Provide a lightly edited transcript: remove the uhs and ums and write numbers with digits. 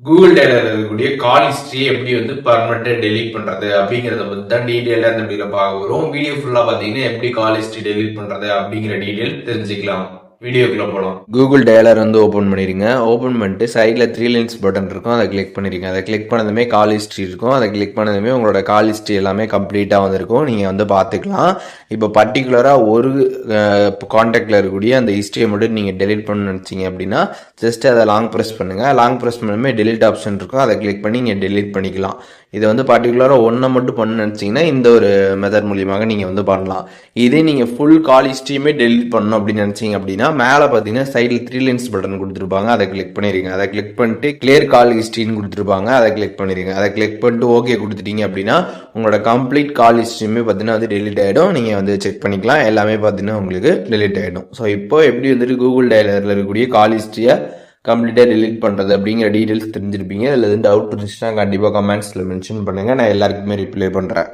Google டேட்டால இருக்கக்கூடிய கால் history எப்படி பர்மனெண்டா delete பண்றது அப்படிங்கறத பத்தி தான் டீடைலா இந்த வீடியோல பார்க்க போறோம். வீடியோ ஃபுல்லா பாத்தீங்கன்னா எப்படி கால் ஹிஸ்டரி டெலீட் பண்றது அப்படிங்கிற டீடைல் தெரிஞ்சுக்கலாம். வீடியோக்குள்ள போலாம். கூகுள் டயலர் ஓபன் பண்ணிருங்க. ஓபன் பண்ணிட்டு சைட்ல 3 லைன்ஸ் பட்டன் இருக்கும், அதை கிளிக் பண்ணிருங்க. அதை கிளிக் பண்ணதுமே கால் ஹிஸ்டரி இருக்கும். அதை கிளிக் பண்ணதுமே உங்களோட கால் ஹிஸ்டரி எல்லாமே கம்ப்ளீட்டா வந்திருக்கும். நீங்க பார்த்துக்கலாம். இப்போ பர்டிகுலரா ஒரு கான்டாக்ட்ல இருக்கக்கூடிய அந்த ஹிஸ்டரியை மட்டும் நீங்க டெலீட் பண்ணணும்னு நினைச்சீங்க அப்படின்னா ஜஸ்ட் அதை லாங் ப்ரெஸ் பண்ணுங்க. லாங் ப்ரெஸ் பண்ணதுமே டெலீட் ஆப்ஷன் இருக்கும், அதை கிளிக் பண்ணி நீங்க டெலீட் பண்ணிக்கலாம். இதை பர்டிகுலராக ஒன்றை மட்டும் பண்ண நினச்சிங்கன்னா இந்த ஒரு மெத்தட் மூலியமாக நீங்கள் பண்ணலாம். இதே நீங்கள் ஃபுல் கால் ஹிஸ்ட்ரியுமே டெலிட் பண்ணணும் அப்படின்னு நினச்சிங்க அப்படின்னா மேலே பார்த்தீங்கன்னா சைடில் 3 லைன்ஸ் பட்டன் கொடுத்துருப்பாங்க, அதை கிளிக் பண்ணிடுங்க. அதை கிளிக் பண்ணிட்டு கிளியர் கால் ஹிஸ்ட்ரின்னு கொடுத்துருப்பாங்க, அதை கிளிக் பண்ணிடுங்க. அதை கிளிக் பண்ணிட்டு ஓகே கொடுத்துட்டீங்க அப்படின்னா உங்களோட கம்ப்ளீட் கால் ஹிஸ்ட்ரியுமே பார்த்தீங்கன்னா டெலிட் ஆகிடும். நீங்கள் செக் பண்ணிக்கலாம், எல்லாமே பார்த்தீங்கன்னா உங்களுக்கு டெலிட் ஆகிடும். ஸோ இப்போ எப்படி கூகுள் டயலரில் இருக்கக்கூடிய கால் ஹிஸ்ட்ரியை கம்ப்ளீட்டாக டெலிட் பண்ணுறது அப்படிங்கிற டீட்டெயில்ஸ் தெரிஞ்சிருப்பீங்க. இதில் டவுட் இருந்துச்சுன்னா கண்டிப்பாக கமெண்ட்ஸில் மென்ஷன் பண்ணுங்கள், நான் எல்லாருக்குமே ரிப்ளை பண்ணுறேன்.